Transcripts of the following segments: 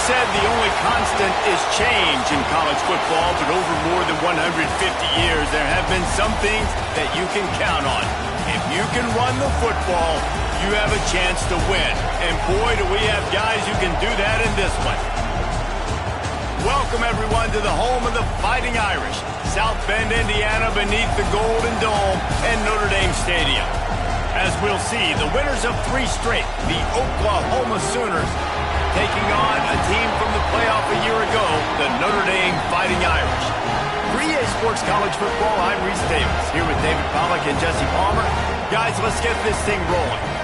Said the only constant is change in college football, but over more than 150 years, there have been some things that you can count on. If you can run the football, you have a chance to win. And boy, do we have guys who can do that in this one. Welcome, everyone, to the home of the Fighting Irish, South Bend, Indiana, beneath the Golden Dome and Notre Dame Stadium. As we'll see, the winners of 3 straight, the Oklahoma Sooners, taking on a team from the playoff a year ago, the Notre Dame Fighting Irish. For EA Sports College Football, I'm Reese Davis, here with David Pollack and Jesse Palmer. Guys, let's get this thing rolling.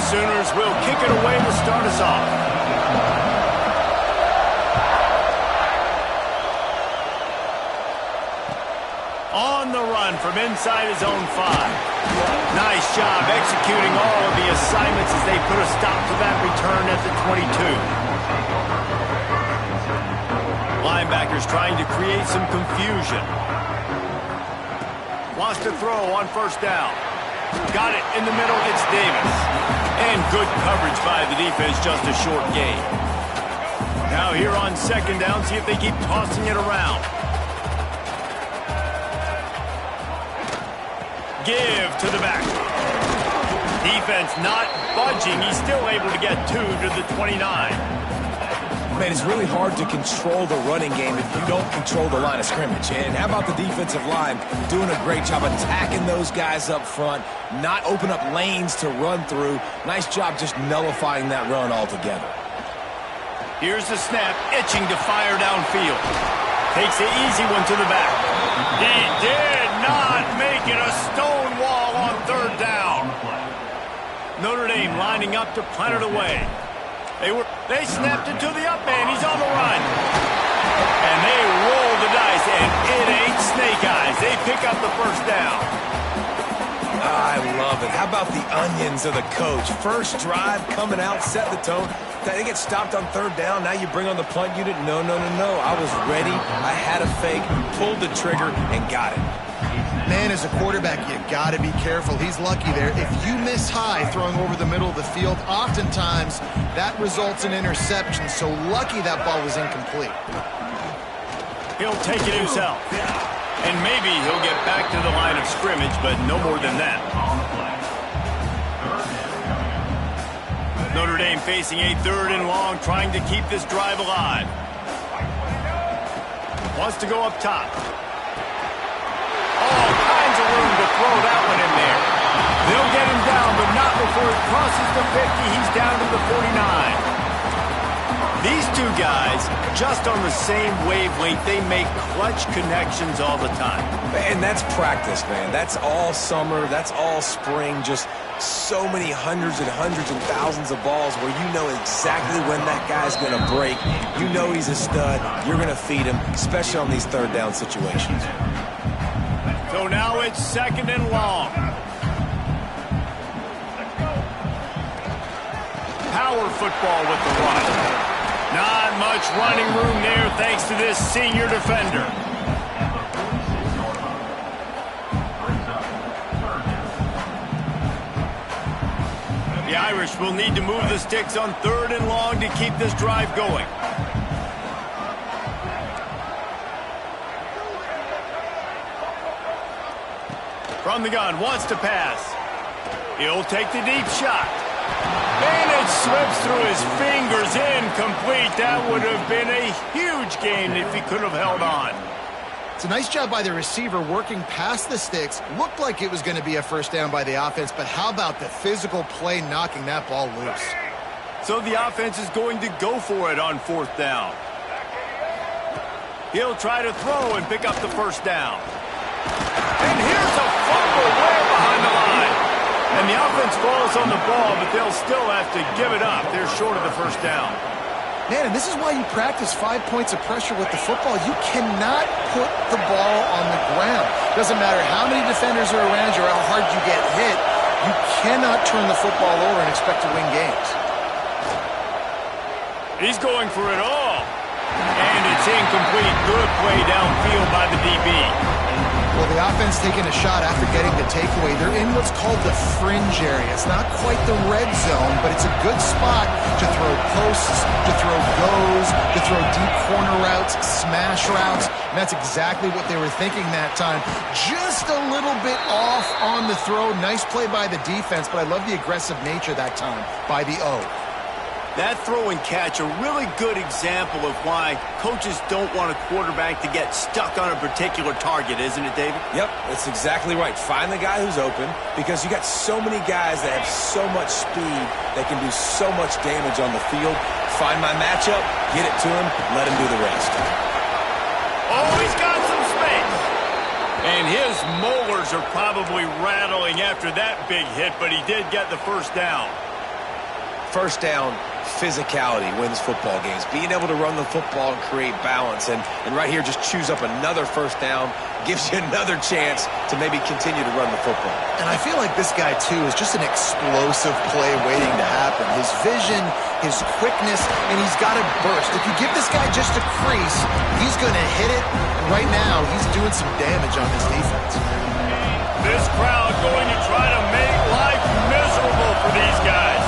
Sooners will kick it away to start us off. On the run from inside his own 5. Nice job executing all of the assignments as they put a stop to that return at the 22. Linebackers trying to create some confusion. Wants to throw on first down. Got it in the middle. It's Davis. And good coverage by the defense, just a short gain. Now here on second down, see if they keep tossing it around. Give to the back. Defense not budging. He's still able to get 2 to the 29. Man, it's really hard to control the running game if you don't control the line of scrimmage. And how about the defensive line doing a great job attacking those guys up front, not open up lanes to run through. Nice job just nullifying that run altogether. Here's the snap, itching to fire downfield. Takes the easy one to the back. He did not make it a stone wall on third down. Notre Dame lining up to punt it away. They snapped it to the up man. He's on the run. And they roll the dice, and it ain't snake eyes. They pick up the first down. I love it. How about the onions of the coach? First drive, coming out, set the tone. They get stopped on third down. Now you bring on the punt unit. No. I was ready. I had a fake, pulled the trigger, and got it. Man, as a quarterback, you got to be careful. He's lucky there. If you miss high throwing over the middle of the field, oftentimes that results in interception. So lucky that ball was incomplete. He'll take it himself. And maybe he'll get back to the line of scrimmage, but no more than that. Notre Dame facing a 3rd and long, trying to keep this drive alive. Wants to go up top. All kinds of room to throw that one in there. They'll get him down, but not before he crosses the 50. He's down to the 49. These two guys, just on the same wavelength, they make clutch connections all the time. And that's practice, man. That's all summer. That's all spring. Just so many hundreds and thousands of balls where you know exactly when that guy's going to break. You know he's a stud. You're going to feed him, especially on these 3rd down situations. So now it's 2nd and long. Power football with the run. Not much running room there thanks to this senior defender. The Irish will need to move the sticks on 3rd and long to keep this drive going. From the gun, wants to pass. He'll take the deep shot. And it slips through his fingers, incomplete. That would have been a huge gain if he could have held on. It's a nice job by the receiver working past the sticks. Looked like it was going to be a 1st down by the offense, but how about the physical play knocking that ball loose? So the offense is going to go for it on 4th down. He'll try to throw and pick up the 1st down. And here's a fumble way behind the line. And the offense falls on the ball, but they'll still have to give it up. They're short of the 1st down. Man, and this is why you practice 5 points of pressure with the football. You cannot put the ball on the ground. Doesn't matter how many defenders are around you or how hard you get hit. You cannot turn the football over and expect to win games. He's going for it all. And it's incomplete. Good play downfield by the DB. Well, the offense taking a shot after getting the takeaway. They're in what's called the fringe area. It's not quite the red zone, but it's a good spot to throw posts, to throw goes, to throw deep corner routes, smash routes. And that's exactly what they were thinking that time. Just a little bit off on the throw. Nice play by the defense, but I love the aggressive nature that time by the O. That throw and catch, a really good example of why coaches don't want a quarterback to get stuck on a particular target, isn't it, David? Yep, that's exactly right. Find the guy who's open, because you got so many guys that have so much speed that can do so much damage on the field. Find my matchup, get it to him, let him do the rest. Oh, he's got some space. And his molars are probably rattling after that big hit, but he did get the 1st down. 1st down, physicality wins football games. Being able to run the football and create balance. And right here, just choose up another 1st down, gives you another chance to maybe continue to run the football. And I feel like this guy, too, is just an explosive play waiting to happen. His vision, his quickness, and he's got a burst. If you give this guy just a crease, he's going to hit it. And right now, he's doing some damage on this defense. This crowd going to try to make life miserable for these guys.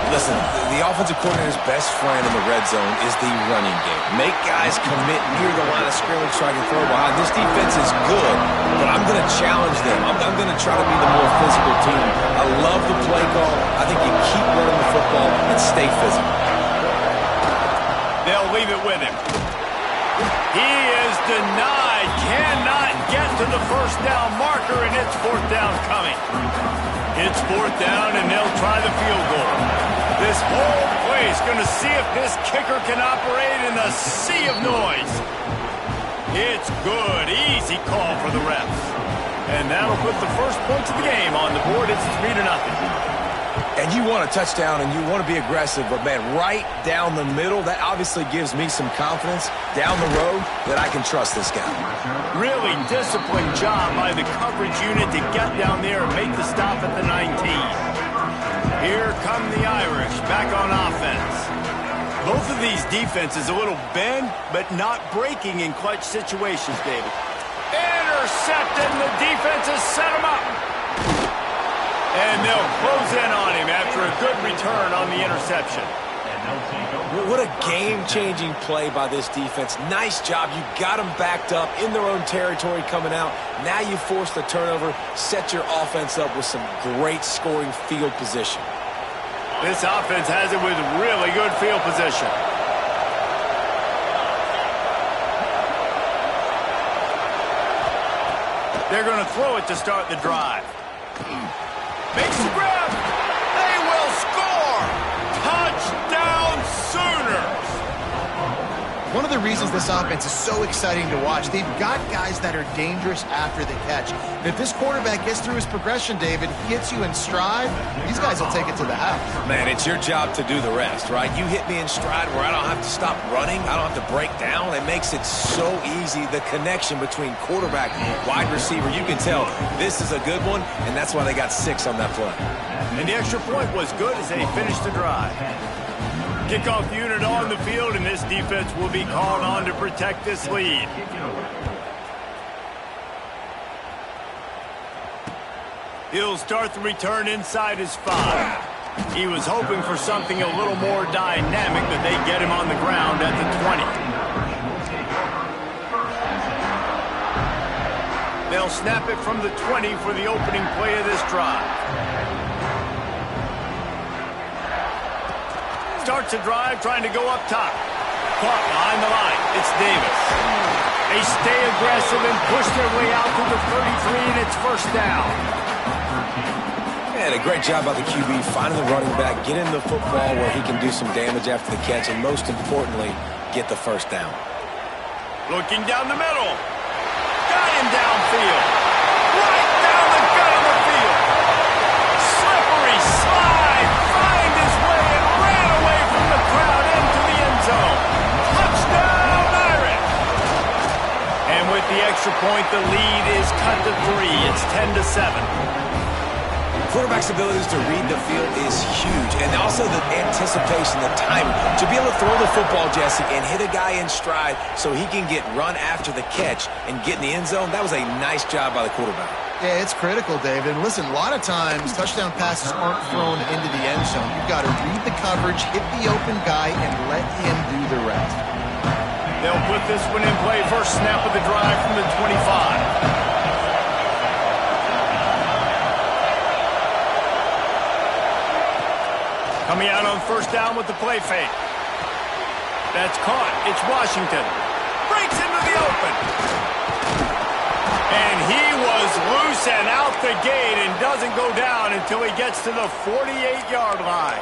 Listen, the offensive coordinator's best friend in the red zone is the running game. Make guys commit near the line of scrimmage so I can throw behind. This defense is good, but I'm going to challenge them. I'm going to try to be the more physical team. I love the play call. I think you keep running the football and stay physical. They'll leave it with him. He is denied. Cannot get to the 1st down marker, and it's 4th down coming. It's 4th down, and they'll try the field goal. This whole place going to see if this kicker can operate in the sea of noise. It's good. Easy call for the refs. And that'll put the 1st points of the game on the board. It's 3-0. And you want a touchdown, and you want to be aggressive, but, man, right down the middle, that obviously gives me some confidence down the road that I can trust this guy. Really disciplined job by the coverage unit to get down there and make the stop at the 19. Here come the Irish back on offense. Both of these defenses a little bend, but not breaking in clutch situations, David. Intercepted, and the defense has set him up. And they'll close in on him after a good return on the interception. What a game-changing play by this defense. Nice job. You got them backed up in their own territory coming out. Now you force the turnover, set your offense up with some great scoring field position. This offense has it with really good field position. They're going to throw it to start the drive. Makes the grab. They will score. Touchdown Sooners. One of the reasons this offense is so exciting to watch, they've got guys that are dangerous after the catch. And if this quarterback gets through his progression, David, gets you in stride, these guys will take it to the house. Man, it's your job to do the rest, right? You hit me in stride where I don't have to stop running. I don't have to break down. It makes it so easy. The connection between quarterback and wide receiver, you can tell this is a good one, and that's why they got 6 on that play. And the extra point was good as they finished the drive. Kickoff unit on the field, and this defense will be called on to protect this lead. He'll start the return inside his 5. He was hoping for something a little more dynamic, but they get him on the ground at the 20. They'll snap it from the 20 for the opening play of this drive. Starts a drive trying to go up top. Caught behind the line. It's Davis. They stay aggressive and push their way out to the 33, and it's first down. And a great job by the QB finding the running back, getting the football where he can do some damage after the catch, and most importantly, get the first down. Looking down the middle. Got him downfield. Right down the gut of the field. Slippery slide. Find his way and ran away from the crowd into the end zone. Touchdown, Irish. And with the extra point, the lead is cut to 3. It's 10-7. Quarterback's abilities to read the field is huge, and also the anticipation, the timing. To be able to throw the football, Jesse, and hit a guy in stride so he can get run after the catch and get in the end zone, that was a nice job by the quarterback. Yeah, it's critical, David. And listen, a lot of times touchdown passes aren't thrown into the end zone. You've got to read the coverage, hit the open guy, and let him do the rest. They'll put this one in play. First snap of the drive from the 25. Coming out on first down with the play fake. That's caught. It's Washington. Breaks into the open. And he was loose and out the gate and doesn't go down until he gets to the 48-yard line.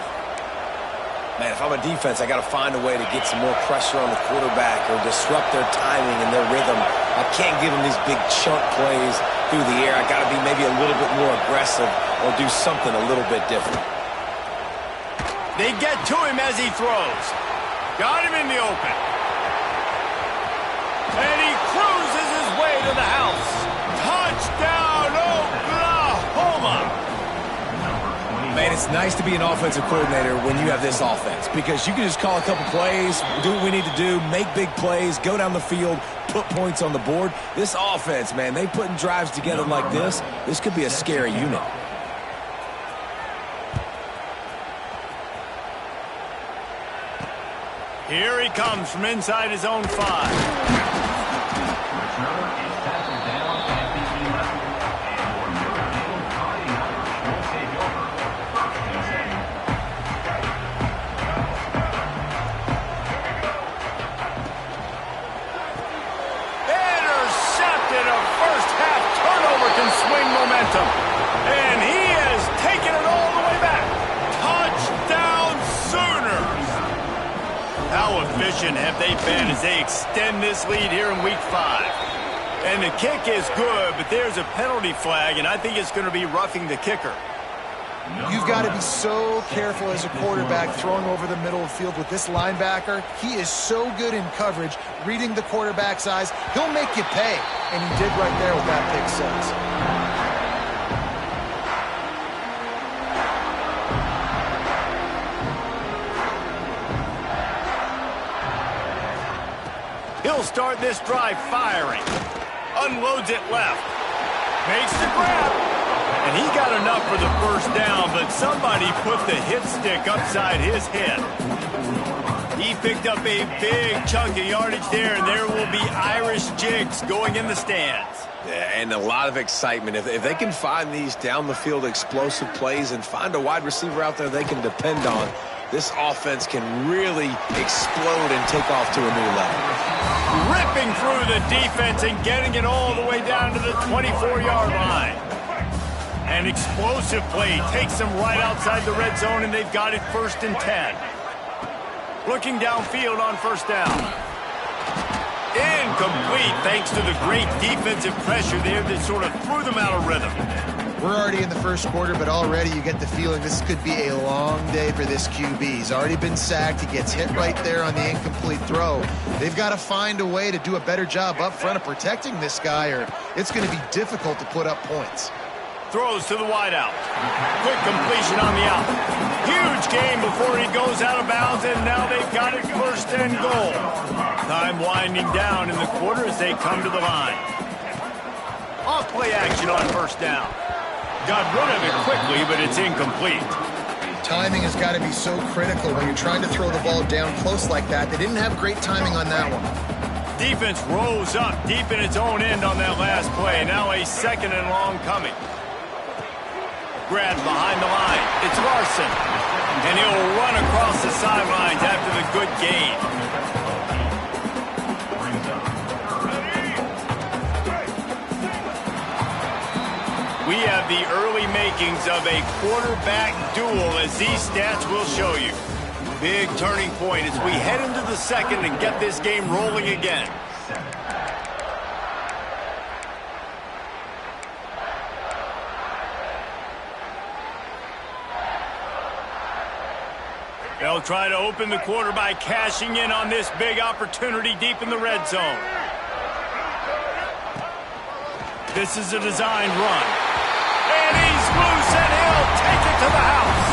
Man, if I'm a defense, I got to find a way to get some more pressure on the quarterback or disrupt their timing and their rhythm. I can't give them these big chunk plays through the air. I got to be maybe a little bit more aggressive or do something a little bit different. They get to him as he throws. Got him in the open. And he cruises his way to the house. Touchdown, Oklahoma! Man, it's nice to be an offensive coordinator when you have this offense because you can just call a couple plays, do what we need to do, make big plays, go down the field, put points on the board. This offense, man, they putting drives together like this could be a scary unit. Here he comes from inside his own 5. Can swing momentum, and he has taken it all the way back. Touchdown Sooners! How efficient have they been as they extend this lead here in week 5? And the kick is good, but there's a penalty flag, and I think it's going to be roughing the kicker. You've got to be so careful as a quarterback throwing over the middle of the field with this linebacker. He is so good in coverage, reading the quarterback's eyes. He'll make you pay, and he did right there with that pick 6. He'll start this drive firing. Unloads it left. Makes the grab. And he got enough for the first down, but somebody put the hit stick upside his head. He picked up a big chunk of yardage there, and there will be Irish jigs going in the stands. Yeah, and a lot of excitement. If they can find these down-the-field explosive plays and find a wide receiver out there they can depend on, this offense can really explode and take off to a new level. Ripping through the defense and getting it all the way down to the 24-yard line. An explosive play takes them right outside the red zone, and they've got it 1st and 10. Looking downfield on 1st down. Incomplete thanks to the great defensive pressure there that sort of threw them out of rhythm. We're already in the 1st quarter, but already you get the feeling this could be a long day for this QB. He's already been sacked. He gets hit right there on the incomplete throw. They've got to find a way to do a better job up front of protecting this guy, or it's going to be difficult to put up points. Throws to the wideout. Quick completion on the out. Huge gain before he goes out of bounds, and now they've got it 1st and goal. Time winding down in the quarter as they come to the line. Off play action on 1st down. Got rid of it quickly, but it's incomplete. Timing has got to be so critical when you're trying to throw the ball down close like that. They didn't have great timing on that one. Defense rose up deep in its own end on that last play. Now a 2nd and long coming. Grabs behind the line. It's Larson. And he'll run across the sidelines after the good gain. We have the early makings of a quarterback duel, as these stats will show you. Big turning point as we head into the 2nd and get this game rolling again. They'll try to open the quarter by cashing in on this big opportunity deep in the red zone. This is a designed run. And he's loose, and he'll take it to the house.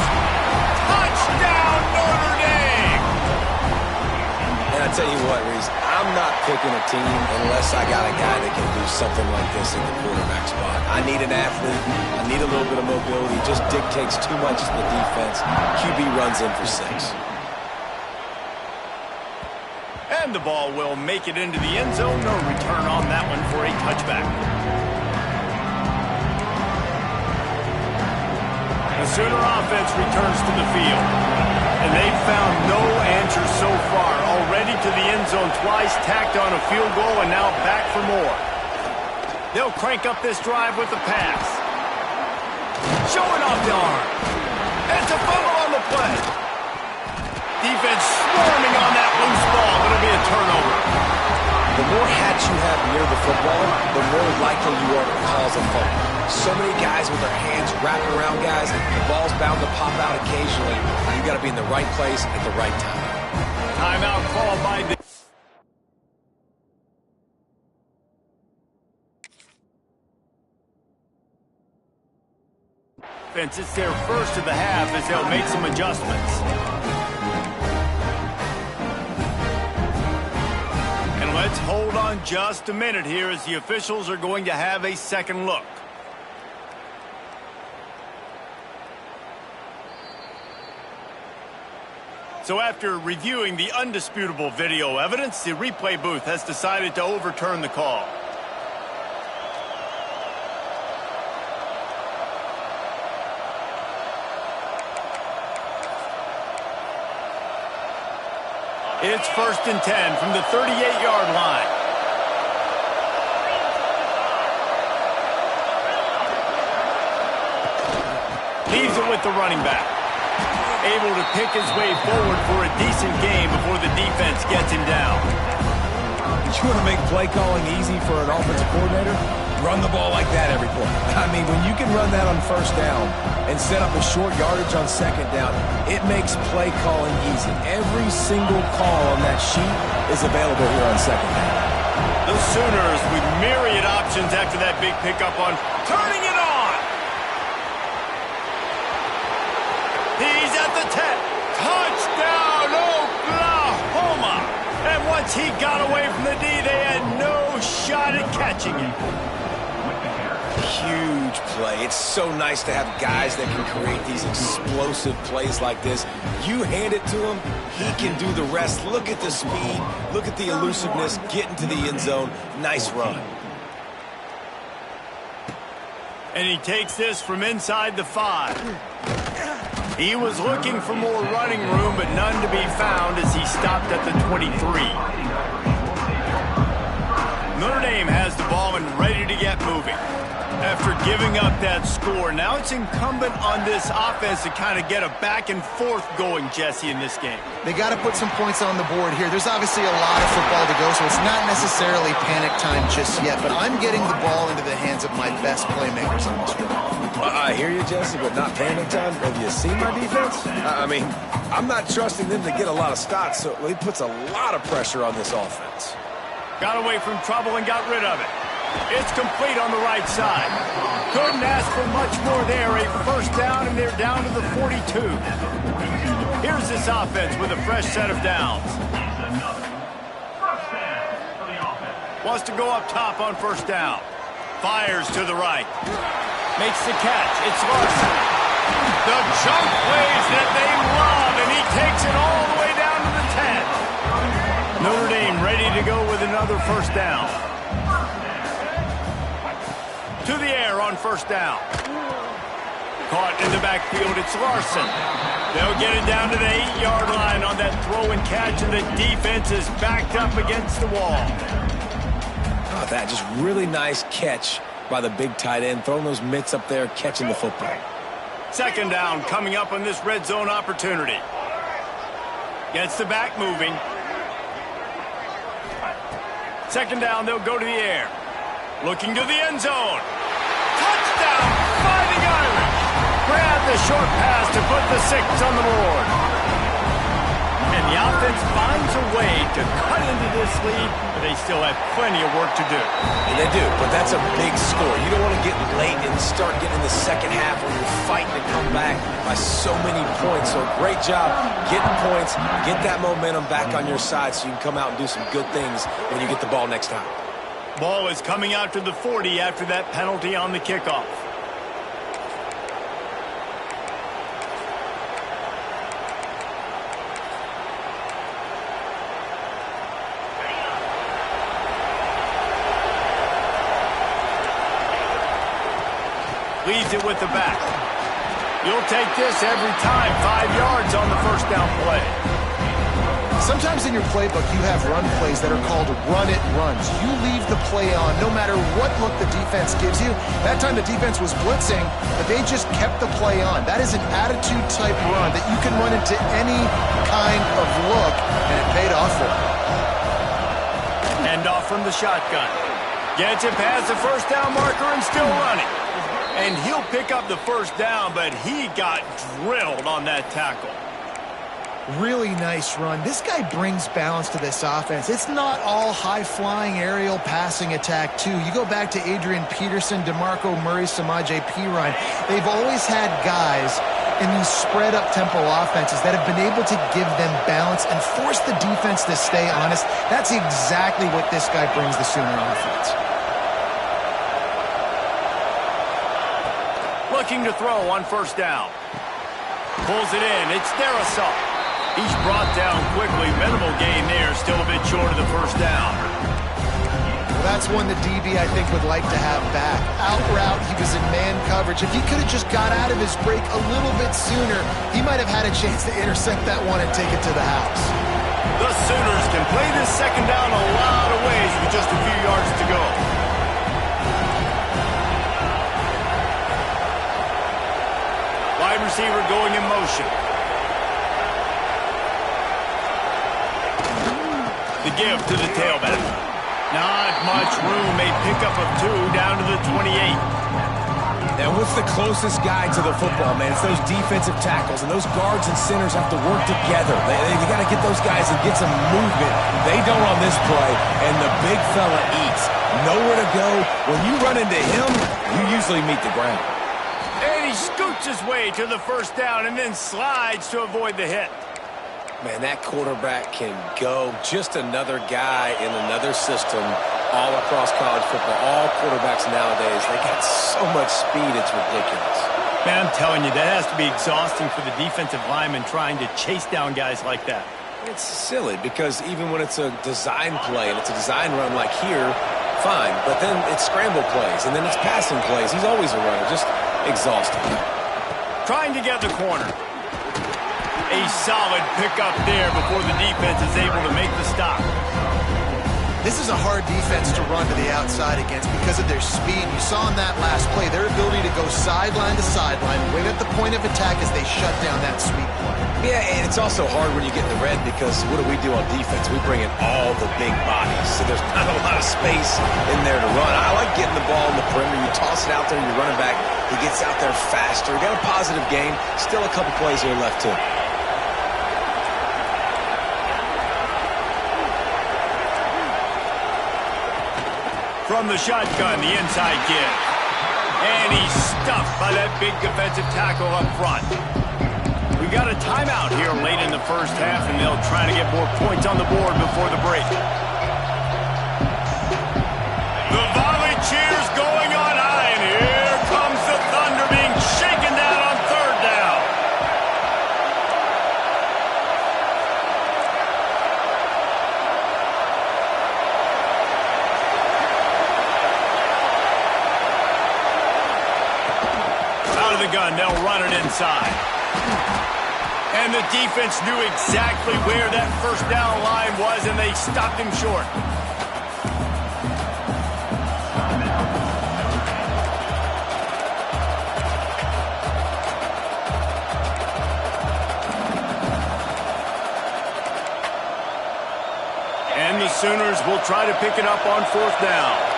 Touchdown, Notre Dame! And I tell you what, Reese, I'm not picking a team unless I got a guy that can do something like this in the quarterback spot. I need an athlete. I need a little bit of mobility. Just dictates too much to the defense. QB runs in for 6. And the ball will make it into the end zone. No return on that one for a touchback. The Sooner offense returns to the field. And they've found no answer so far. Already to the end zone twice, tacked on a field goal, and now back for more. They'll crank up this drive with the pass. Showing off the arm. And it's a fumble on the play. Defense swarming on that loose ball. It'll be a turnover. The more hats you have near the football, the more likely you are to cause a fumble. So many guys with their hands wrapping around guys, the ball's bound to pop out occasionally. You got to be in the right place at the right time. Timeout called by the... It's their first of the half as they'll make some adjustments. And let's hold on just a minute here as the officials are going to have a 2nd look. So after reviewing the undisputable video evidence, the replay booth has decided to overturn the call. It's 1st and 10 from the 38-yard line. Leaves it with the running back. Able to pick his way forward for a decent game before the defense gets him down. You want to make play calling easy for an offensive coordinator? Run the ball like that every play. I mean, when you can run that on 1st down and set up a short yardage on 2nd down, it makes play calling easy. Every single call on that sheet is available here on 2nd down. The Sooners with myriad options after that big pickup on turning it on. He's at the 10. Touchdown, Oklahoma. And once he got away from the D, they had no shot at catching him. huge play. It's so nice to have guys that can create these explosive plays like this. You hand it to him, he can do the rest. Look at the speed, look at the elusiveness, get into the end zone. Nice run. And he takes this from inside the 5. He was looking for more running room, but none to be found as he stopped at the 23. Notre Dame has the ball and ready to get moving. After giving up that score, now it's incumbent on this offense to kind of get a back and forth going, Jesse, in this game. They got to put some points on the board here. There's obviously a lot of football to go, so it's not necessarily panic time just yet, but I'm getting the ball into the hands of my best playmakers on this one. I hear you, Jesse, but not panic time. Have you seen my defense? I mean, I'm not trusting them to get a lot of stops, so he puts a lot of pressure on this offense. Got away from trouble and got rid of it. It's complete on the right side. Couldn't ask for much more there. A first down, and they're down to the 42. Here's this offense with a fresh set of downs. Wants to go up top on first down. Fires to the right. Makes the catch. It's Larson. The jump plays that they love, and he takes it all the way down to the 10. Notre Dame ready to go with another first down. To the air on first down. Caught in the backfield, it's Larson. They'll get it down to the 8-yard line on that throw and catch, and the defense is backed up against the wall. Oh, that just really nice catch by the big tight end, throwing those mitts up there, catching the football. Second down coming up on this red zone opportunity. Gets the back moving. Second down, they'll go to the air. Looking to the end zone. Touchdown, Fighting Irish. Grab the short pass to put the 6 on the board. And the offense finds a way to cut into this lead, but they still have plenty of work to do. And they do, but that's a big score. You don't want to get late and start getting in the second half when you're fighting to come back by so many points. So great job getting points, get that momentum back on your side so you can come out and do some good things when you get the ball next time. Ball is coming out to the 40 after that penalty on the kickoff. Leads it with the back. You'll take this every time. 5 yards on the first down play. Sometimes in your playbook, you have run plays that are called run-it runs. You leave the play on no matter what look the defense gives you. That time the defense was blitzing, but they just kept the play on. That is an attitude-type run that you can run into any kind of look, and it paid off for him. Hand off from the shotgun. Gets it past the first down marker and still running. And he'll pick up the first down, but he got drilled on that tackle. Really nice run. This guy brings balance to this offense. It's not all high-flying aerial passing attack, too. You go back to Adrian Peterson, DeMarco Murray, Samaje Perine. They've always had guys in these spread-up tempo offenses that have been able to give them balance and force the defense to stay honest. That's exactly what this guy brings the Sooner offense. Looking to throw on first down. Pulls it in. It's Darrisaw. He's brought down quickly. Minimal gain there. Still a bit short of the first down. Well, that's one the DB, I think, would like to have back. Out route, he was in man coverage. If he could have just got out of his break a little bit sooner, he might have had a chance to intercept that one and take it to the house. The Sooners can play this second down a lot of ways with just a few yards to go. Wide receiver going in motion. The give to the tailback. Not much room. A pickup of 2 down to the 28. Now, what's the closest guy to the football, man? It's those defensive tackles, and those guards and centers have to work together. They got to get those guys and get some movement. They don't on this play, and the big fella eats. Nowhere to go. When you run into him, you usually meet the ground. And he scoots his way to the first down and then slides to avoid the hit. Man, that quarterback can go. Just another guy in another system, all across college football. All quarterbacks nowadays, they got so much speed, it's ridiculous. Man, I'm telling you, that has to be exhausting for the defensive lineman trying to chase down guys like that. It's silly because even when it's a design play and it's a design run like here, fine. But then it's scramble plays and then it's passing plays. He's always a runner, just exhausting. Trying to get the corner. A solid pickup there before the defense is able to make the stop. This is a hard defense to run to the outside against because of their speed. You saw in that last play their ability to go sideline to sideline, right at the point of attack as they shut down that sweep play. Yeah, and it's also hard when you get in the red because what do on defense? We bring in all the big bodies, so there's not a lot of space in there to run. I like getting the ball in the perimeter. You toss it out there, you're running back. He gets out there faster. Got a positive game. Still a couple plays here left, too. From the shotgun, the inside give. And he's stuffed by that big defensive tackle up front. We got a timeout here late in the first half, and they'll try to get more points on the board before the break. The volley cheers going on high, and here comes the Thunder being shaken down on third down. The gun, they'll run it inside. And the defense knew exactly where that first down line was, and they stopped him short. And the Sooners will try to pick it up on fourth down.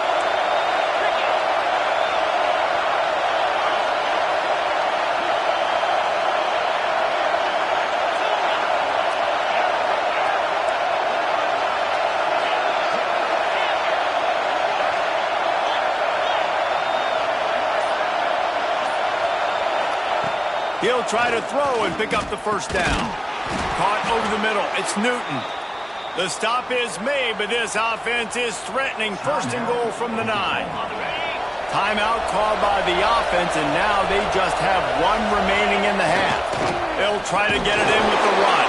He'll try to throw and pick up the first down. Caught over the middle. It's Newton. The stop is made, but this offense is threatening. First and goal from the 9. Timeout called by the offense, and now they just have one remaining in the half. They'll try to get it in with the run.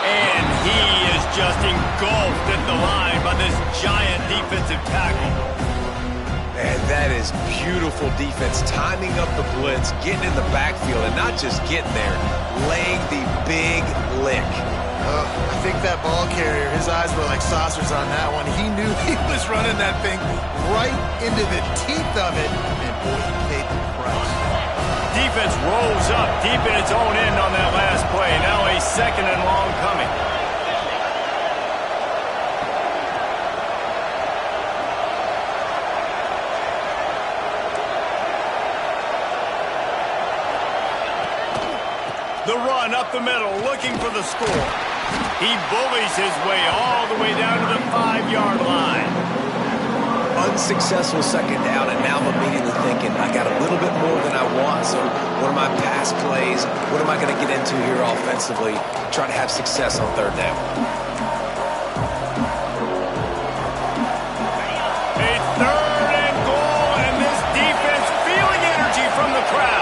And he is just engulfed at the line by this giant defensive tackle. And that is beautiful defense, timing up the blitz, getting in the backfield, and not just getting there, laying the big lick. I think that ball carrier, his eyes were like saucers on that one. He knew he was running that thing right into the teeth of it, and boy, he paid the price. Defense rolls up deep in its own end on that last play. Now a second and long coming. The run up the middle, looking for the score. He bullies his way all the way down to the 5-yard line. Unsuccessful second down, and now I'm immediately thinking, I got a little bit more than I want, so what are my pass plays? What am I going to get into here offensively? Try to have success on third down. A third and goal, and this defense feeling energy from the crowd.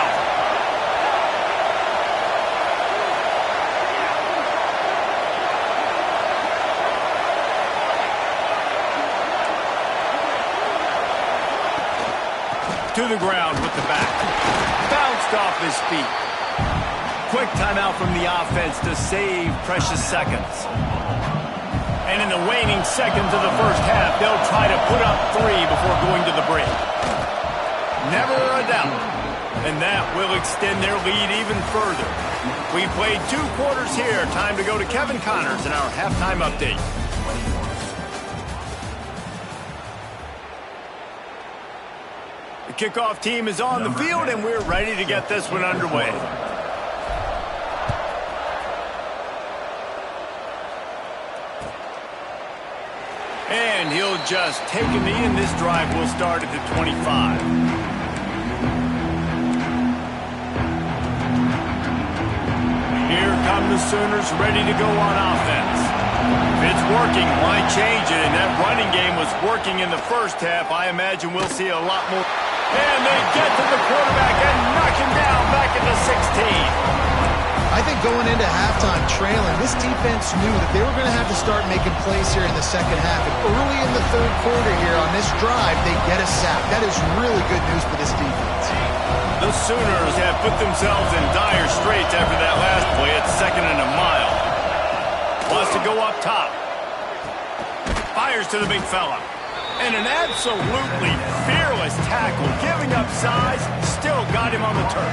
To the ground with the back. Bounced off his feet. Quick timeout from the offense to save precious seconds. And in the waning seconds of the first half, they'll try to put up 3 before going to the break. Never a doubt. And that will extend their lead even further. We played 2 quarters here. Time to go to Kevin Connors in our halftime update. Kickoff team is on the field, and we're ready to get this one underway. And he'll just take a knee, and this drive will start at the 25. Here come the Sooners ready to go on offense. If it's working, why change it? And that running game was working in the first half. I imagine we'll see a lot more. And they get to the quarterback and knock him down back at the 16. I think going into halftime trailing, this defense knew that they were going to have to start making plays here in the second half. And early in the third quarter here on this drive, they get a sack. That is really good news for this defense. The Sooners have put themselves in dire straits after that last play at 2nd and a mile. Wants to go up top. Fires to the big fella. And an absolutely fearless tackle, giving up size, still got him on the turf.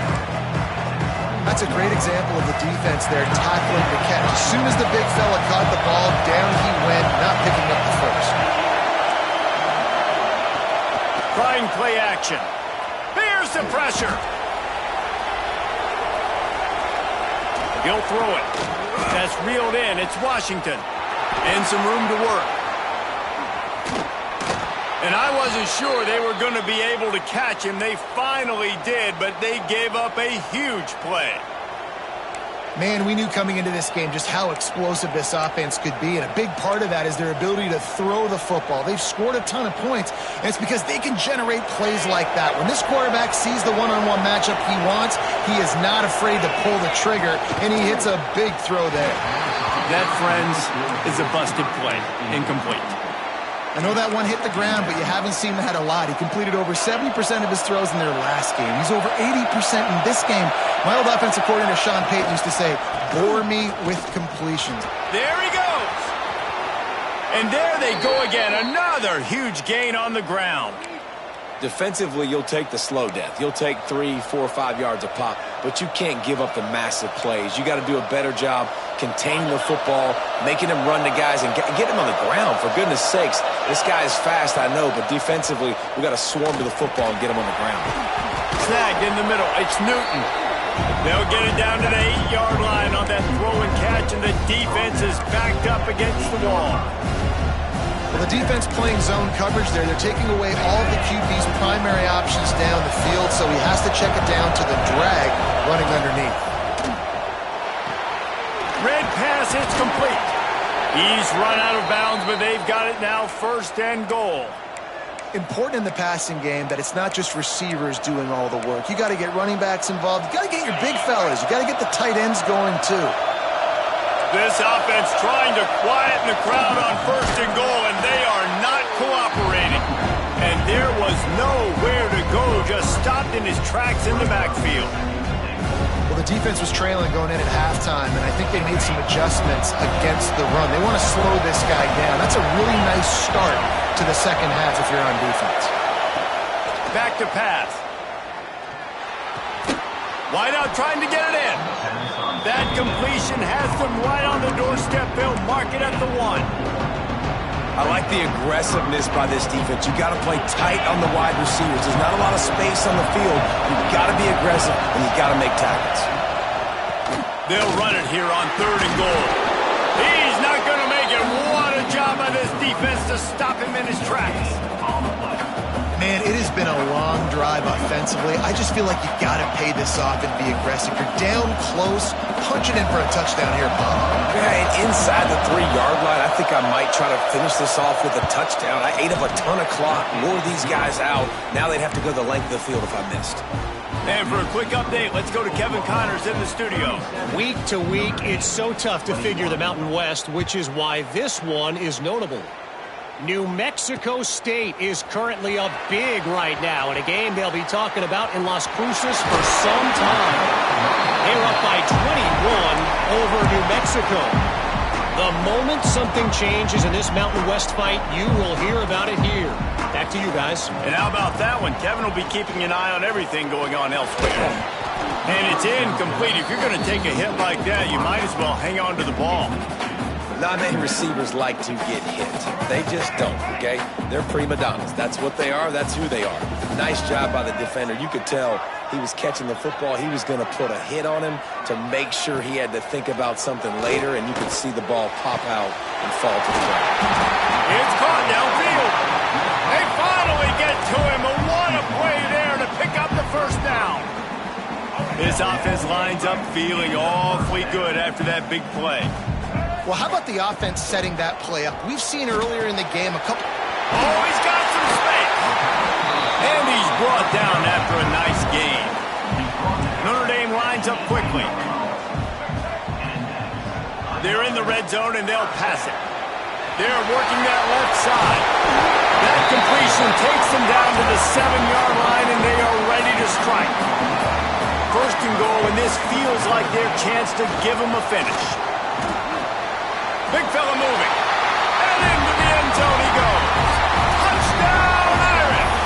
That's a great example of the defense there, tackling the catch. As soon as the big fella caught the ball, down he went, not picking up the first. Trying play action. Bears the pressure. He'll throw it. That's reeled in. It's Washington. And some room to work. And I wasn't sure they were going to be able to catch him. They finally did, but they gave up a huge play. Man, we knew coming into this game just how explosive this offense could be, and a big part of that is their ability to throw the football. They've scored a ton of points, and it's because they can generate plays like that. When this quarterback sees the one-on-one matchup he wants, he is not afraid to pull the trigger, and he hits a big throw there. That, friends, is a busted play. Incomplete. I know that one hit the ground, but you haven't seen that a lot. He completed over 70% of his throws in their last game. He's over 80% in this game. My old offensive coordinator, Sean Payton, used to say, bore me with completions. There he goes. And there they go again. Another huge gain on the ground. Defensively, you'll take the slow death. You'll take 3, 4, 5 yards a pop, but you can't give up the massive plays. You got to do a better job containing the football, making him run to guys, and get him on the ground. For goodness sakes, this guy is fast, I know, but defensively, we got to swarm to the football and get him on the ground. Snagged in the middle. It's Newton. They'll get it down to the 8-yard line on that throw and catch, and the defense is backed up against the wall. Well, the defense playing zone coverage there. They're taking away all of the QB's primary options down the field, so he has to check it down to the drag running underneath. Red pass, it's complete. He's run out of bounds, but they've got it now 1st and goal. Important in the passing game that it's not just receivers doing all the work. You got to get running backs involved. You got to get your big fellas. You got to get the tight ends going, too. This offense trying to quieten the crowd on 1st and goal, and they are not cooperating. And there was nowhere to go, just stopped in his tracks in the backfield. Well, the defense was trailing going in at halftime, and I think they made some adjustments against the run. They want to slow this guy down. That's a really nice start to the second half if you're on defense. Back to pass. Wide out trying to get it in. That completion has them right on the doorstep. They'll mark it at the 1. I like the aggressiveness by this defense. You got to play tight on the wide receivers. There's not a lot of space on the field. You've got to be aggressive, and you've got to make tackles. They'll run it here on 3rd and goal. He's not going to make it. What a job by this defense to stop him in his tracks. Man, it has been a long drive offensively. I just feel like you got to pay this off and be aggressive. You're down close. Punch it in for a touchdown here, Bob. Yeah, and inside the 3-yard line, I think I might try to finish this off with a touchdown. I ate up a ton of clock, wore these guys out. Now they'd have to go the length of the field if I missed. And for a quick update, let's go to Kevin Connors in the studio. Week to week, it's so tough to figure the Mountain West, which is why this one is notable. New Mexico State is currently up big right now in a game they'll be talking about in Las Cruces for some time. They're up by 21 over New Mexico. The moment something changes in this Mountain West fight, you will hear about it here. Back to you guys. And how about that one? Kevin will be keeping an eye on everything going on elsewhere. And it's incomplete. If you're going to take a hit like that, you might as well hang on to the ball. Not many receivers like to get hit. They just don't, okay? They're prima donnas. That's what they are. That's who they are. Nice job by the defender. You could tell he was catching the football. He was going to put a hit on him to make sure he had to think about something later, and you could see the ball pop out and fall to the ground. It's caught downfield. They finally get to him. And what a play there to pick up the 1st down. This offense lines up feeling awfully good after that big play. Well, how about the offense setting that play up? We've seen earlier in the game a couple... Oh, he's got some space. And he's brought down after a nice gain. Notre Dame lines up quickly. They're in the red zone, and they'll pass it. They're working that left side. That completion takes them down to the 7-yard line, and they are ready to strike. First and goal, and this feels like their chance to give them a finish. Big fella moving. And into the end zone he goes. Touchdown, Irish!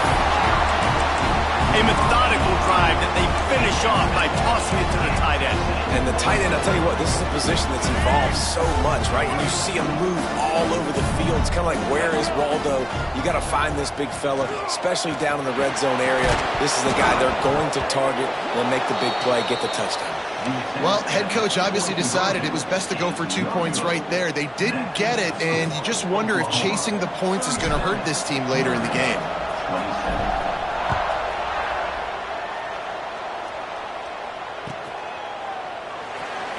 A methodical drive that they finish off by tossing it to the tight end. And the tight end, I'll tell you what, this is a position that's evolved so much, right? And you see him move all over the field. It's kind of like, where is Waldo? You got to find this big fella, especially down in the red zone area. This is the guy they're going to target and make the big play, get the touchdown. Well, head coach obviously decided it was best to go for 2 points right there. They didn't get it, and you just wonder if chasing the points is going to hurt this team later in the game.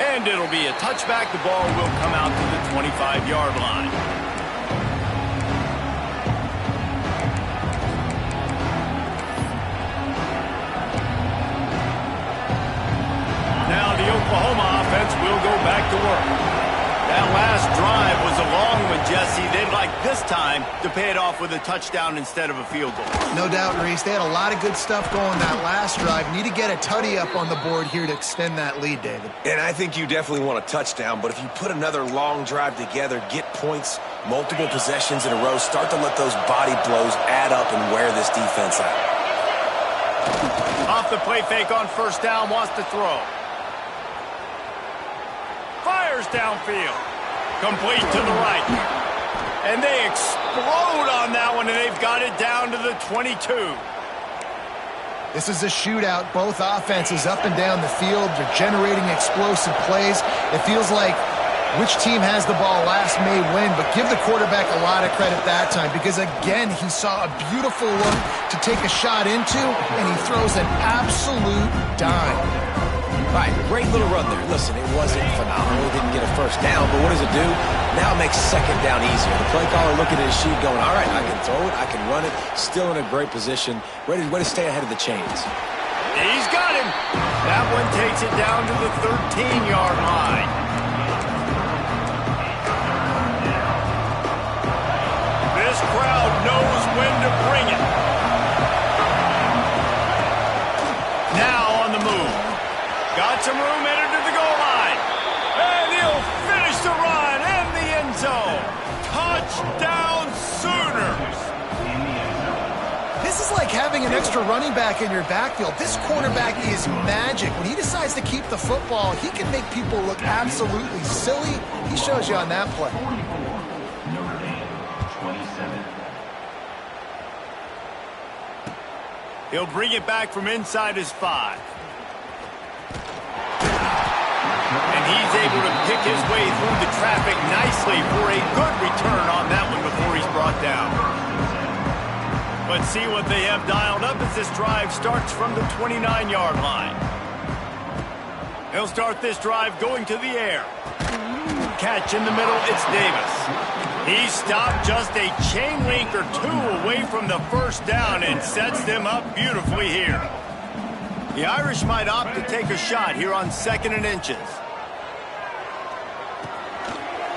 And it'll be a touchback. The ball will come out to the 25-yard line. Now the Oklahoma offense will go back to work. That last drive was a long one, Jesse. They'd like this time to pay it off with a touchdown instead of a field goal. No doubt, Reese. They had a lot of good stuff going that last drive. Need to get a tutty up on the board here to extend that lead, David. And I think you definitely want a touchdown, but if you put another long drive together, get points, multiple possessions in a row, start to let those body blows add up and wear this defense out. Off the play fake on first down, wants to throw. Fires downfield. Complete to the right. And they explode on that one, and they've got it down to the 22. This is a shootout. Both offenses up and down the field. They're generating explosive plays. It feels like which team has the ball last may win, but give the quarterback a lot of credit that time because, again, he saw a beautiful look to take a shot into, and he throws an absolute dime. All right, great little run there. Listen, it wasn't phenomenal. He didn't get a first down, but what does it do? Now it makes second down easier. The play caller looking at his sheet going, all right, I can throw it, I can run it, still in a great position, ready to stay ahead of the chains. He's got him. That one takes it down to the 13-yard line. This crowd knows when to bring it. Now on the move. Got some room, headed to the goal line. And he'll finish the run in the end zone. Touchdown, Sooners. This is like having an extra running back in your backfield. This quarterback is magic. When he decides to keep the football, he can make people look absolutely silly. He shows you on that play. He'll bring it back from inside his 5. And he's able to pick his way through the traffic nicely for a good return on that one before he's brought down. Let's see what they have dialed up as this drive starts from the 29-yard line. He'll start this drive going to the air. Catch in the middle, it's Davis. He stopped just a chain link or two away from the first down and sets them up beautifully here. The Irish might opt to take a shot here on 2nd and inches.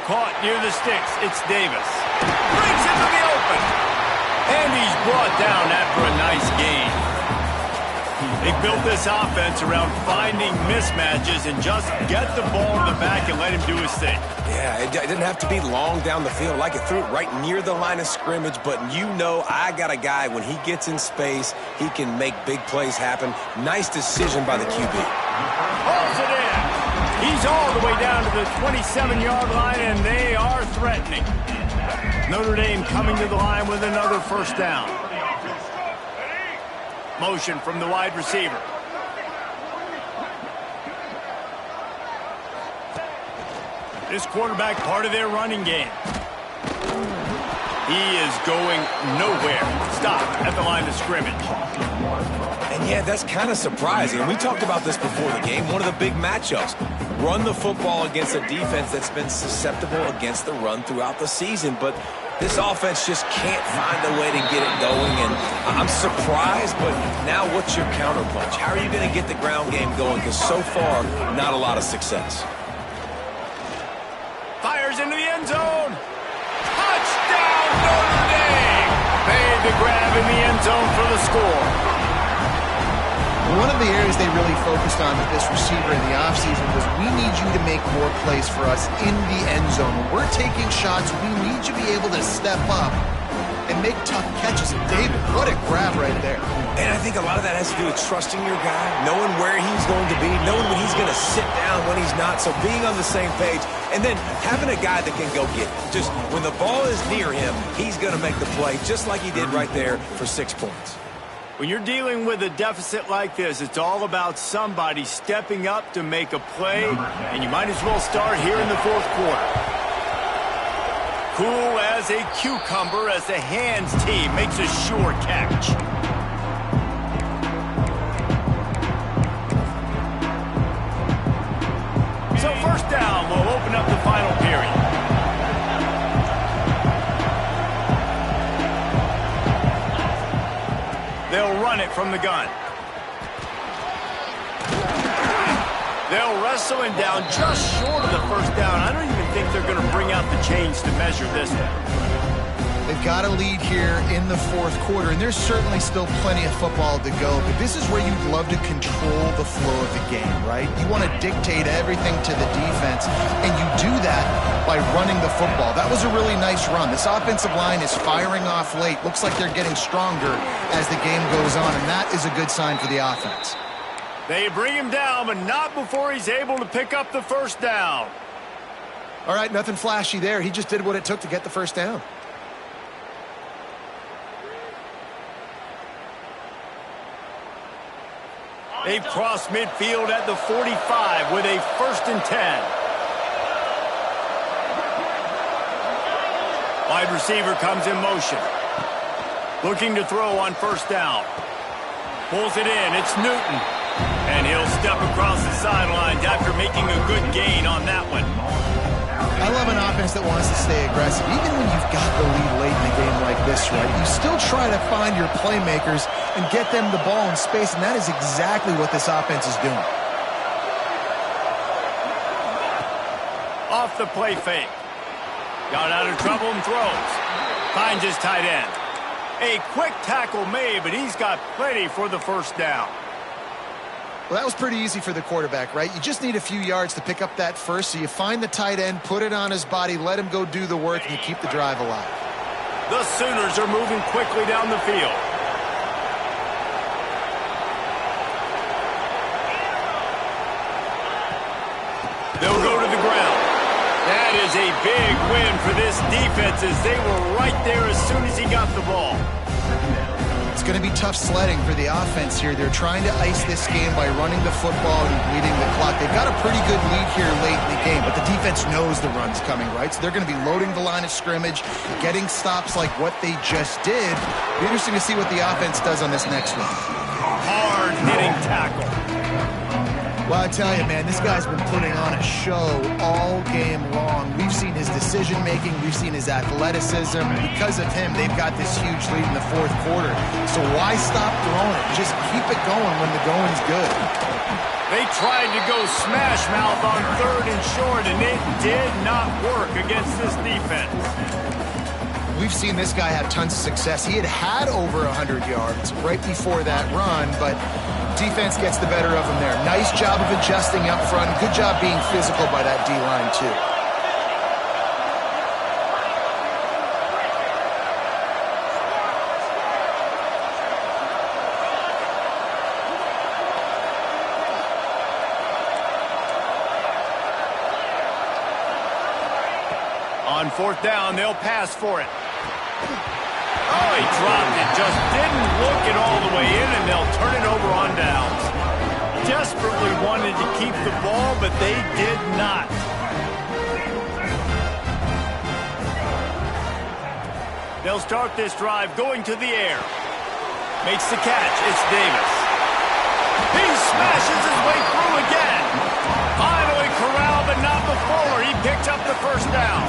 Caught near the sticks, it's Davis. Brings it to the open. And he's brought down after a nice gain. They built this offense around finding mismatches and just get the ball to the back and let him do his thing. Yeah, it didn't have to be long down the field. Like it threw it right near the line of scrimmage, but you know I got a guy, when he gets in space, he can make big plays happen. Nice decision by the QB. Holds it in. He's all the way down to the 27-yard line, and they are threatening. Notre Dame coming to the line with another first down. Motion from the wide receiver. This quarterback part of their running game. He is going nowhere. Stop at the line of scrimmage. And yeah, that's kind of surprising. We talked about this before the game. One of the big matchups. run the football against a defense that's been susceptible against the run throughout the season. But this offense just can't find a way to get it going, and I'm surprised, but now what's your counterpunch? How are you going to get the ground game going? Because so far, not a lot of success. Fires into the end zone. Touchdown, Notre Dame! Made the grab in the end zone for the score. One of the areas they really focused on with this receiver in the offseason was, we need you to make more plays for us in the end zone. When we're taking shots, we need you to be able to step up and make tough catches. And David, what a grab right there. And I think a lot of that has to do with trusting your guy, knowing where he's going to be, knowing when he's going to sit down, when he's not. So being on the same page, and then having a guy that can go get it. Just when the ball is near him, he's going to make the play, just like he did right there for 6 points. When you're dealing with a deficit like this, it's all about somebody stepping up to make a play, and you might as well start here in the fourth quarter. Cool as a cucumber as the hands team makes a sure catch. So first down will open up the final period. They'll run it from the gun. They'll wrestle him down just short of the first down. I don't even think they're going to bring out the chains to measure this one. They've got a lead here in the fourth quarter, and there's certainly still plenty of football to go, but this is where you'd love to control the flow of the game, right? You want to dictate everything to the defense, and you do that by running the football. That was a really nice run. This offensive line is firing off late. Looks like they're getting stronger as the game goes on, and that is a good sign for the offense. They bring him down, but not before he's able to pick up the first down. All right, nothing flashy there. He just did what it took to get the first down. They've crossed midfield at the 45 with a 1st and 10. Wide receiver comes in motion. Looking to throw on first down. Pulls it in. It's Newton. And he'll step across the sidelines after making a good gain on that one. I love an offense that wants to stay aggressive. Even when you've got the lead late in the game like this, right, you still try to find your playmakers and get them the ball in space, and that is exactly what this offense is doing. Off the play fake. Got out of trouble and throws. Finds his tight end. A quick tackle made, but he's got plenty for the first down. Well, that was pretty easy for the quarterback, right? You just need a few yards to pick up that first, so you find the tight end, put it on his body, let him go do the work, and you keep the drive alive. The Sooners are moving quickly down the field. They'll go to the ground. That is a big win for this defense, as they were right there as soon as he got the ball. It's going to be tough sledding for the offense here. They're trying to ice this game by running the football and bleeding the clock. They've got a pretty good lead here late in the game, but the defense knows the run's coming, right? So they're going to be loading the line of scrimmage, getting stops like what they just did. Be interesting to see what the offense does on this next one. Hard-hitting tackle. Well, I tell you, man, this guy's been putting on a show all game long. We've seen his decision-making. We've seen his athleticism. Because of him, they've got this huge lead in the fourth quarter. So why stop throwing it? Just keep it going when the going's good. They tried to go smash mouth on 3rd and short, and it did not work against this defense. We've seen this guy have tons of success. He had over 100 yards right before that run, but defense gets the better of him there. Nice job of adjusting up front. Good job being physical by that D-line, too. On 4th down, they'll pass for it. Oh, he dropped it. Just didn't look it all the way in, and they'll turn it over on downs. Desperately wanted to keep the ball, but they did not. They'll start this drive going to the air. Makes the catch. It's Davis. He smashes his way through again. Finally correct. corral, but not before. He picked up the first down.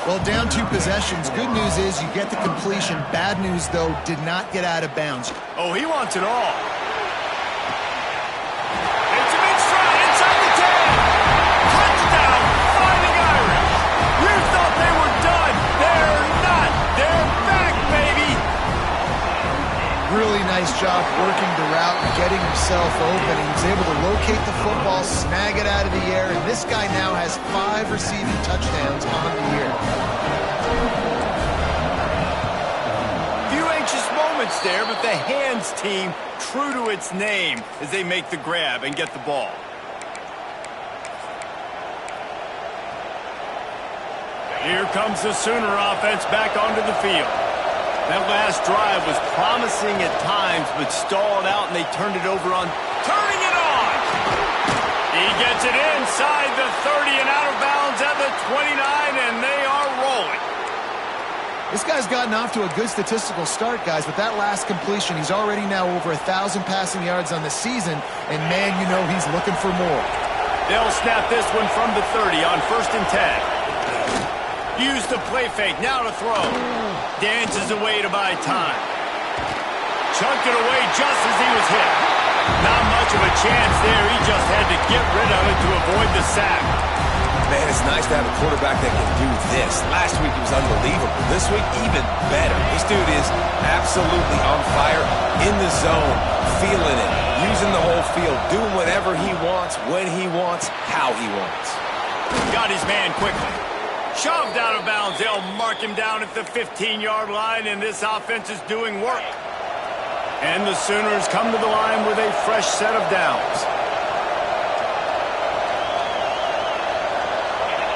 Well, down 2 possessions. Good news is you get the completion. Bad news, though, did not get out of bounds. Oh, he wants it all. It's a big stride inside the 10. Touchdown, Fighting Irish. You thought they were done. They're not. They're back, baby. Really nice job working the route and getting himself open. He was able to locate the football, snag it out of the air, and this guy now has 5 receiving touchdowns on the year. Few anxious moments there, but the hands team true to its name as they make the grab and get the ball. Here comes the Sooner offense back onto the field. That last drive was promising at times, but stalled out, and they turned it over on turning it on. He gets it inside the 30 and out of bounds at the 29, and they are rolling. This guy's gotten off to a good statistical start, guys, but that last completion, he's already now over 1,000 passing yards on the season, and man, you know he's looking for more. They'll snap this one from the 30 on 1st and 10. Use the play fake, now to throw. Dances away to buy time. Chunked it away just as he was hit. Not much of a chance there. He just had to get rid of it to avoid the sack. Man, it's nice to have a quarterback that can do this. Last week he was unbelievable. This week, even better. This dude is absolutely on fire, in the zone, feeling it, using the whole field, doing whatever he wants, when he wants, how he wants. Got his man quickly. Shoved out of bounds. They'll mark him down at the 15-yard line, and this offense is doing work. And the Sooners come to the line with a fresh set of downs.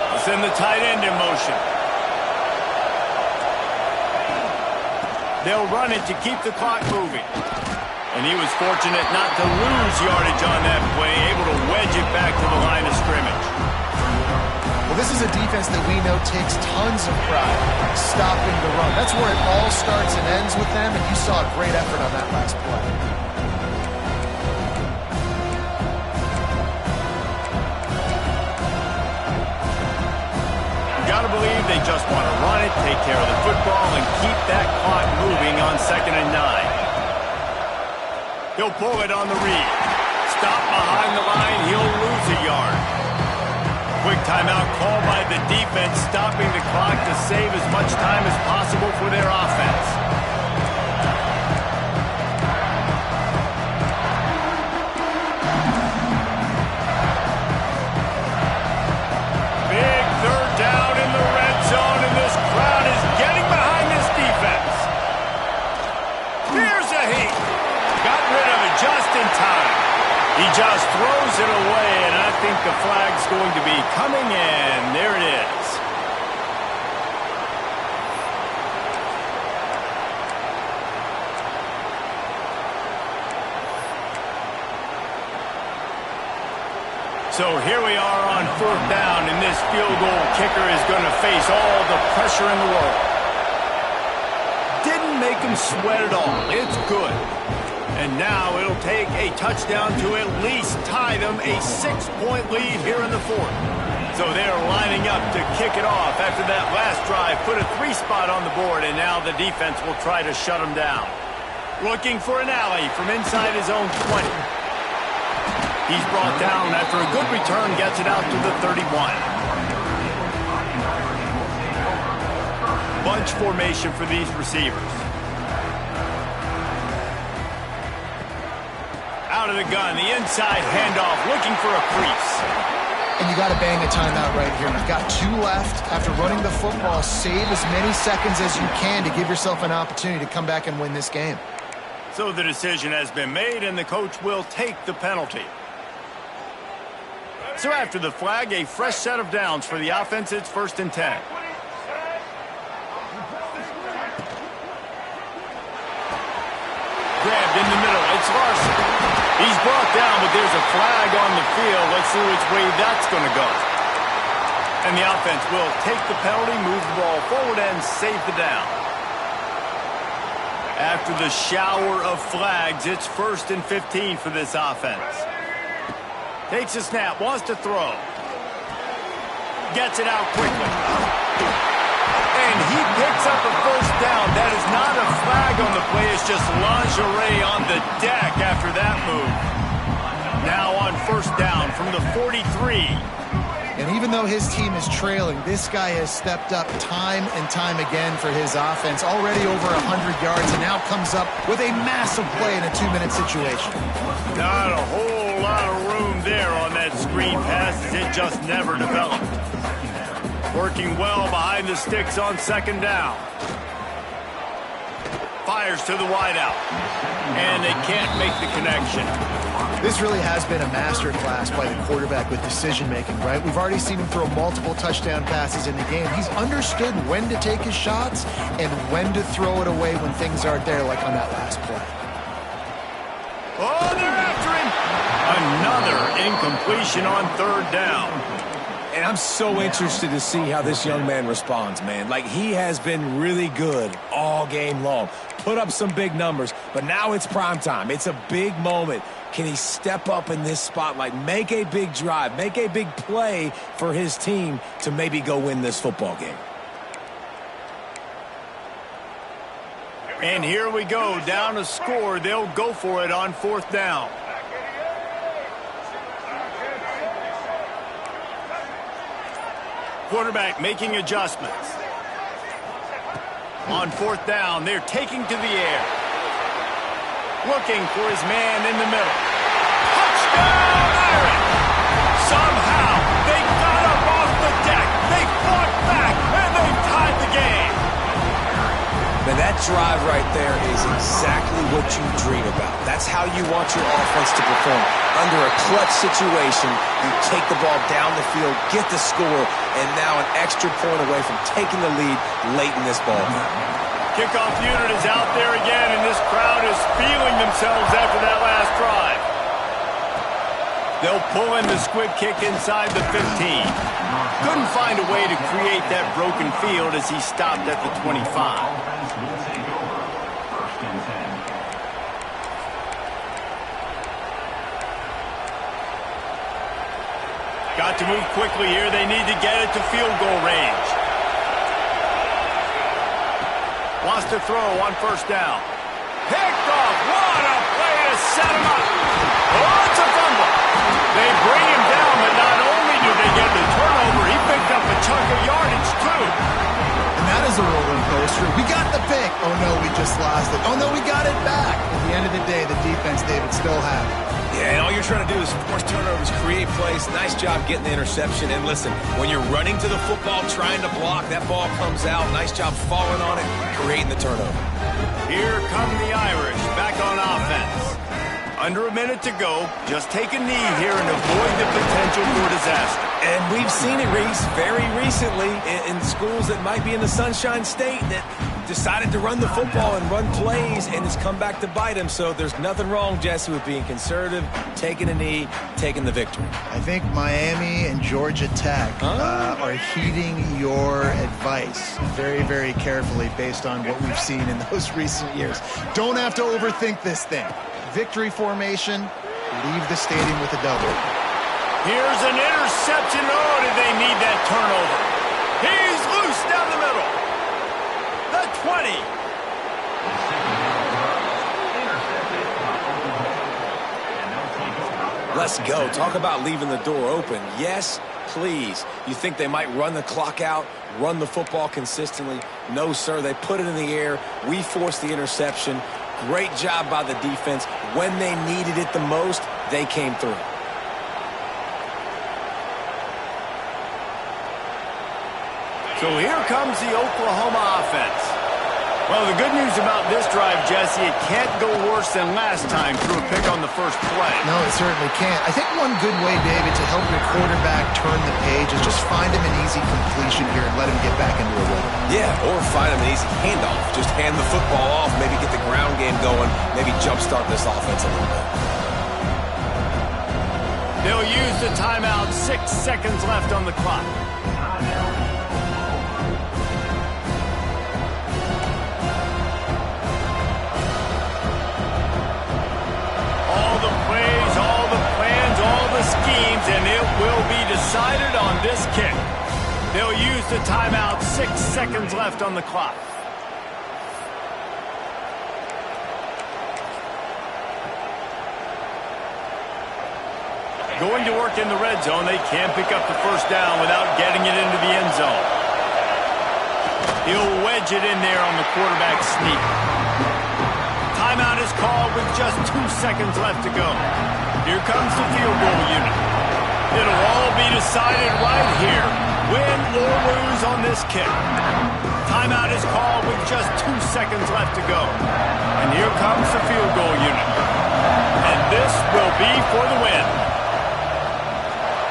They'll send the tight end in motion. They'll run it to keep the clock moving. And he was fortunate not to lose yardage on that play, able to wedge it back to the line of scrimmage. Well, this is a defense that we know takes tons of pride stopping the run. That's where it all starts and ends with them, and you saw a great effort on that last play. Gotta believe they just want to run it, take care of the football, and keep that clock moving on 2nd and 9. He'll pull it on the read. Stop behind the line, he'll lose a yard. Quick timeout call by the defense, stopping the clock to save as much time as possible for their offense. Big 3rd down in the red zone, and this crowd is getting behind this defense. Here's a heat. Got rid of it just in time. He just throws it away, and I think the flag's going to be coming in. There it is. So here we are on 4th down, and this field goal kicker is going to face all the pressure in the world. Didn't make him sweat at all. It's good. And now it'll take a touchdown to at least tie them a 6-point lead here in the 4th. So they're lining up to kick it off after that last drive. Put a 3-spot on the board, and now the defense will try to shut them down. Looking for an alley from inside his own 20. He's brought down after a good return, gets it out to the 31. Bunch formation for these receivers. Out of the gun, the inside handoff, looking for a crease. And you got to bang a timeout right here. You've got 2 left. After running the football, save as many seconds as you can to give yourself an opportunity to come back and win this game. So the decision has been made, and the coach will take the penalty. So after the flag, a fresh set of downs for the offense. It's 1st and 10. Grabbed in the middle. It's Larson. He's brought down, but there's a flag on the field. Let's see which way that's going to go. And the offense will take the penalty, move the ball forward, and save the down. After the shower of flags, it's 1st and 15 for this offense. Takes a snap, wants to throw. Gets it out quickly. And he picks up a first down. That is not a flag on the play. It's just lingerie on the deck after that move. Now on first down from the 43. And even though his team is trailing, this guy has stepped up time and time again for his offense. Already over 100 yards and now comes up with a massive play in a 2-minute situation. Not a whole lot of room there on that screen pass as it just never developed. Working well behind the sticks on second down. Fires to the wideout. And they can't make the connection. This really has been a masterclass by the quarterback with decision-making, right? We've already seen him throw multiple touchdown passes in the game. He's understood when to take his shots and when to throw it away when things aren't there, like on that last play. Oh, they're after him. Another incompletion on third down. And I'm so interested to see how this young man responds, man. Like, he has been really good all game long. Put up some big numbers, but now it's prime time. It's a big moment. Can he step up in this spotlight, make a big drive, make a big play for his team to maybe go win this football game? And here we go, down a score. They'll go for it on fourth down. Quarterback making adjustments. On fourth down, they're taking to the air. Looking for his man in the middle. Touchdown, Iron! Somehow, they got up off the deck. They fought back, and they tied the game. Man, that drive right there is exactly what you dream about. That's how you want your offense to perform. Under a clutch situation, you take the ball down the field, get the score, and now an extra point away from taking the lead late in this ball game. Kickoff unit is out there again, and this crowd is feeling themselves after that last drive. They'll pull in the squib kick inside the 15. Couldn't find a way to create that broken field as he stopped at the 25. Got to move quickly here. They need to get it to field goal range. Wants to throw on first down. Picked off. What a play to set him up. Oh, it's a fumble. They bring him down, but not only do they get the turnover, he picked up a chunk of yardage, too. And that is a roller coaster. We got the pick. Oh, no, we just lost it. Oh, no, we got it back. At the end of the day, the defense, David, still have it. Yeah, and all you're trying to do is force turnovers, create plays. Nice job getting the interception. And listen, when you're running to the football, trying to block, that ball comes out. Nice job falling on it, creating the turnover. Here come the Irish back on offense. Under a minute to go. Just take a knee here and avoid the potential for disaster. And we've seen it, Reese, very recently in schools that might be in the Sunshine State that decided to run the football and run plays, and it's come back to bite him. So there's nothing wrong, Jesse, with being conservative, taking a knee, taking the victory. I think Miami and Georgia Tech are heeding your advice very, very carefully based on what we've seen in those recent years. Don't have to overthink this thing. Victory formation, leave the stadium with a double. Here's an interception. Oh, did they need that turnover? He's loose down the middle. The 20. Let's go. Talk about leaving the door open. Yes, please. You think they might run the clock out, run the football consistently? No, sir. They put it in the air. We forced the interception. Great job by the defense. When they needed it the most, they came through. So here comes the Oklahoma offense. Well, the good news about this drive, Jesse, it can't go worse than last time through a pick on the first play. No, it certainly can't. I think one good way, David, to help your quarterback turn the page is just find him an easy completion here and let him get back into a rhythm. Yeah, or find him an easy handoff. Just hand the football off, maybe get the ground game going, maybe jumpstart this offense a little bit. They'll use the timeout. 6 seconds left on the clock. All the plays, all the plans, all the schemes. They'll use the timeout. 6 seconds left on the clock. Going to work in the red zone. They can't pick up the first down without getting it into the end zone. He'll wedge it in there on the quarterback sneak. Timeout is called with just 2 seconds left to go. Here comes the field goal unit. It'll all be decided right here. Win or lose on this kick. Timeout is called with just 2 seconds left to go. And here comes the field goal unit. And this will be for the win.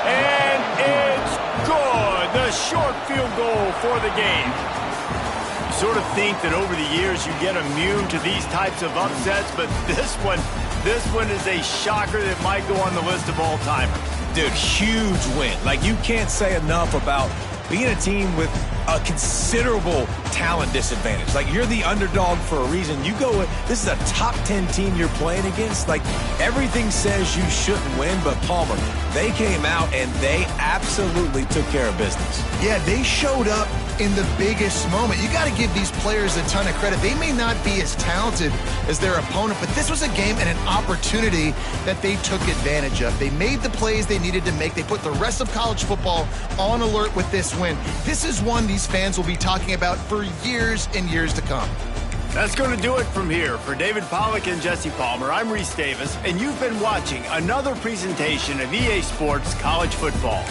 And it's good. The short field goal for the game. You sort of think that over the years you get immune to these types of upsets, but this one is a shocker that might go on the list of all-timers. Dude, huge win. Like, you can't say enough about being a team with a considerable talent disadvantage. Like, you're the underdog for a reason. You go, this is a top 10 team you're playing against. Like, everything says you shouldn't win, but Palmer, they came out and they absolutely took care of business. Yeah, they showed up in the biggest moment. You got to give these players a ton of credit. They may not be as talented as their opponent, but this was a game and an opportunity that they took advantage of. They made the plays they needed to make. They put the rest of college football on alert with this win. This is one these fans will be talking about for years and years to come. That's going to do it from here. For David Pollack and Jesse Palmer, I'm Reese Davis, and you've been watching another presentation of EA Sports College Football.